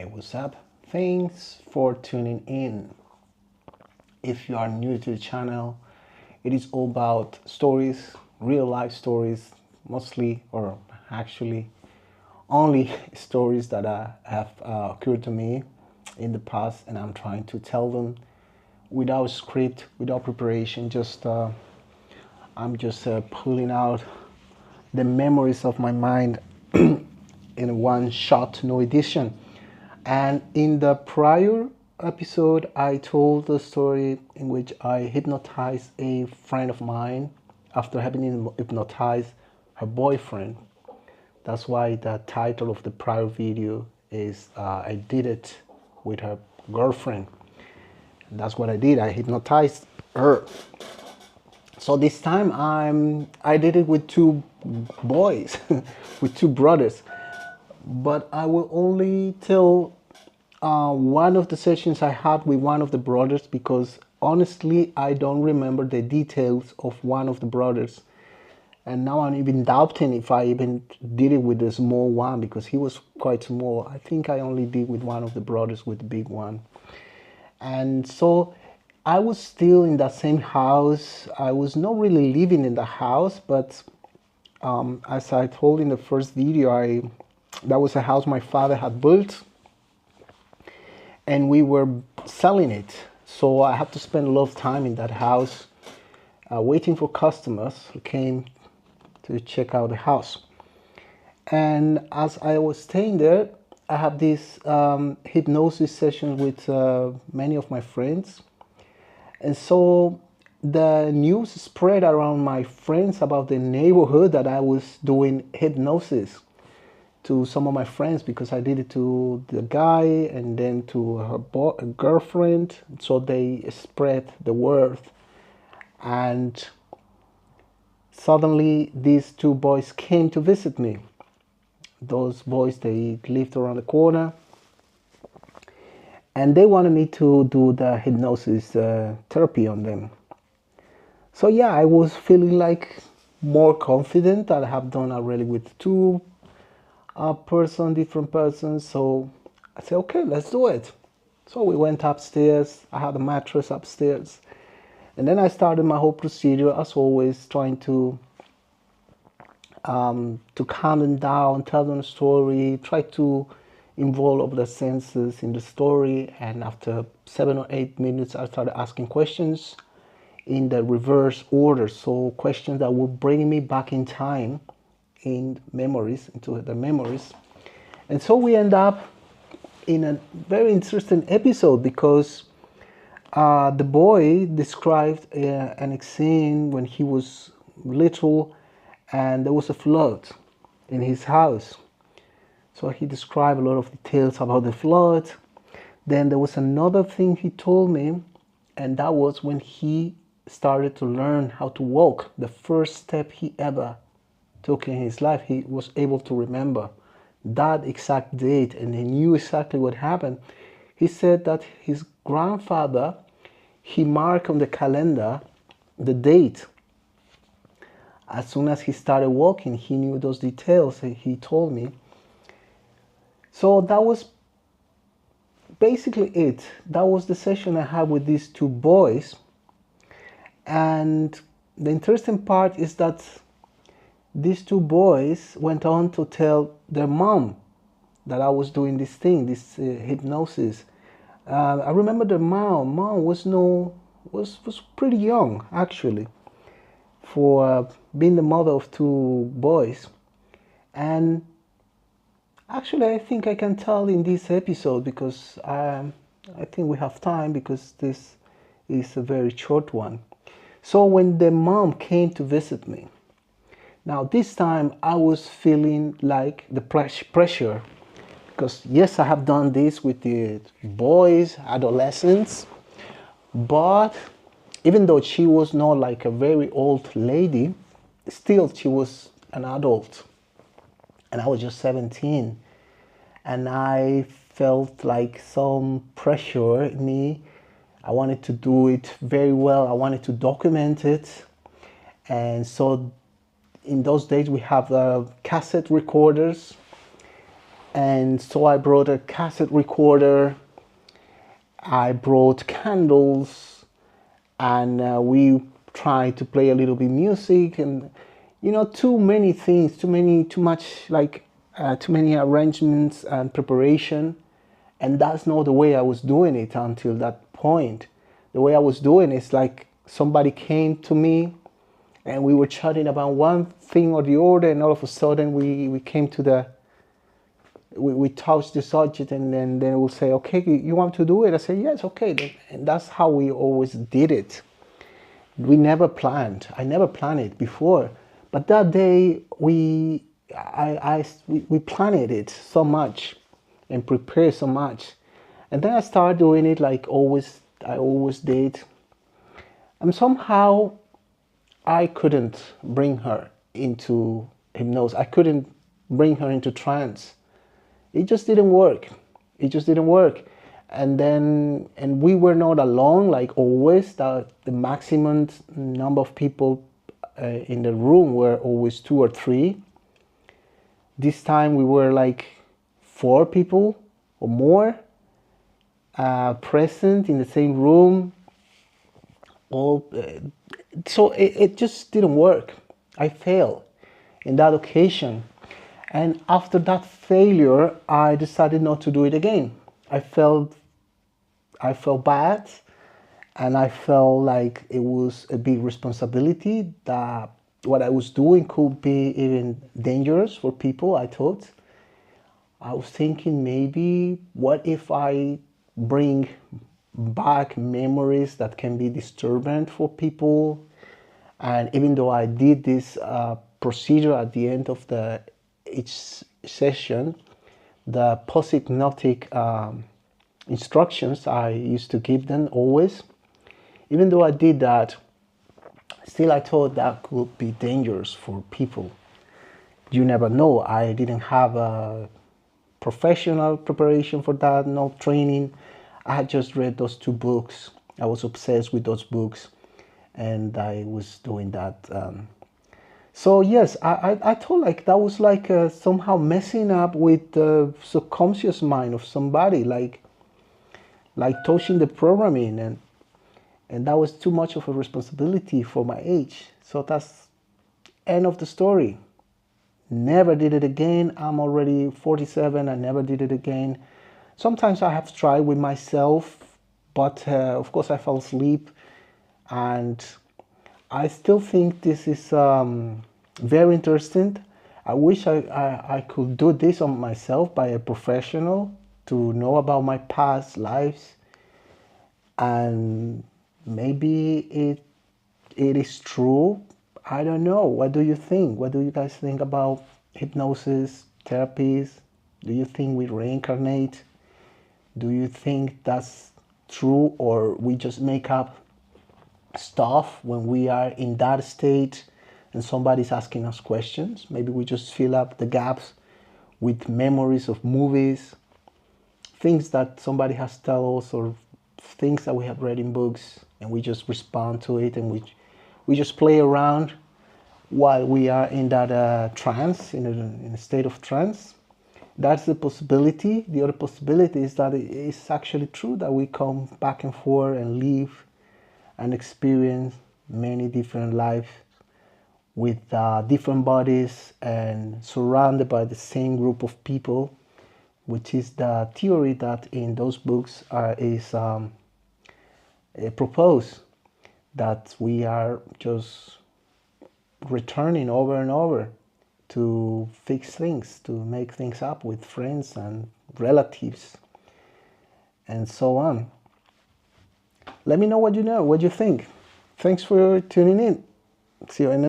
Hey, what's up? Thanks for tuning in. If you are new to the channel, it is all about stories, real life stories, mostly or actually only stories that have occurred to me in the past, and I'm trying to tell them without script, without preparation. I'm just pulling out the memories of my mind in one shot, no edition. And in the prior episode, I told the story in which I hypnotized a friend of mine after having hypnotized her boyfriend. That's why the title of the prior video is I did it with her girlfriend. And that's what I did. I hypnotized her. So this time I did it with two boys, with two brothers. But I will only tell one of the sessions I had with one of the brothers, because honestly I don't remember the details of one of the brothers, and now I'm even doubting if I even did it with the small one, because he was quite small. I think I only did with one of the brothers, with the big one. And so I was still in that same house. I was not really living in the house, but as I told in the first video, that was a house my father had built, and we were selling it. So I had to spend a lot of time in that house, waiting for customers who came to check out the house. And as I was staying there, I had this hypnosis session with many of my friends. And so the news spread around my friends about the neighborhood that I was doing hypnosis to some of my friends, because I did it to the guy and then to her girlfriend. So they spread the word, and suddenly these two boys came to visit me. Those boys, they lived around the corner, and they wanted me to do the hypnosis therapy on them. So yeah, I was feeling like more confident that I have done already with two different persons. So I said, okay, let's do it. So we went upstairs. I had a mattress upstairs, and then I started my whole procedure as always, trying to calm them down, tell them a story, try to involve all the senses in the story. And after 7 or 8 minutes, I started asking questions in the reverse order, so questions that would bring me back in time, in memories, into the memories. And so we end up in a very interesting episode, because the boy described an scene when he was little and there was a flood in his house. So he described a lot of details about the flood. Then there was another thing he told me, and that was when he started to learn how to walk. The first step he ever took in his life, he was able to remember that exact date, and he knew exactly what happened. He said that his grandfather, he marked on the calendar the date. As soon as he started walking, he knew those details, he told me. So that was basically it. That was the session I had with these two boys. And the interesting part is that these two boys went on to tell their mom that I was doing this thing, this hypnosis. I remember their mom was pretty young, actually, for being the mother of two boys. And actually, I think I can tell in this episode, because I think we have time, because this is a very short one. So when the mom came to visit me, now this time I was feeling like the pressure, because yes, I have done this with the boys, adolescents, but even though she was not like a very old lady, still she was an adult, and I was just 17, and I felt like some pressure in me. I wanted to do it very well. I wanted to document it. And so in those days we have cassette recorders, And so I brought a cassette recorder, I brought candles, and we tried to play a little bit music, and too many things, too much, like too many arrangements and preparation. And that's not the way I was doing it until that point. The way I was doing is like somebody came to me and we were chatting about one thing or the other, and all of a sudden we came to we touched the subject, and then we'll say, okay, you want to do it? I say, yes, okay. And that's how we always did it. We never planned. I never planned it before. But that day we planned it so much and prepared so much. And then I started doing it like I always did. And somehow I couldn't bring her into hypnosis. I couldn't bring her into trance. It just didn't work. It just didn't work. And we were not alone, like always. The maximum number of people in the room were always 2 or 3. This time we were like 4 people or more present in the same room. So it just didn't work. I failed in that occasion. And after that failure, I decided not to do it again. I felt bad, and I felt like it was a big responsibility, that what I was doing could be even dangerous for people, I thought. I was thinking, maybe what if I bring back memories that can be disturbing for people? And even though I did this procedure at the end of each session, the post-hypnotic instructions I used to give them always, even though I did that, still I thought that could be dangerous for people. You never know. I didn't have a professional preparation for that, no training. I had just read those 2 books. I was obsessed with those books, and I was doing that. So yes, I thought like that was like somehow messing up with the subconscious mind of somebody, like touching the programming, and that was too much of a responsibility for my age. So that's end of the story. Never did it again. I'm already 47. I never did it again. Sometimes I have tried with myself, but of course I fell asleep, and I still think this is very interesting. I wish I could do this on myself by a professional to know about my past lives, and maybe it is true. I don't know. What do you think? What do you guys think about hypnosis, therapies? Do you think we reincarnate? Do you think that's true, or we just make up stuff when we are in that state and somebody's asking us questions? Maybe we just fill up the gaps with memories of movies, things that somebody has told us, or things that we have read in books, and we just respond to it, and we just play around while we are in that trance, in a state of trance. That's the possibility. The other possibility is that it is actually true that we come back and forth and live and experience many different lives with different bodies and surrounded by the same group of people, which is the theory that in those books is proposed, that we are just returning over and over to fix things, to make things up with friends and relatives and so on. Let me know what you think. Thanks for tuning in. See you in the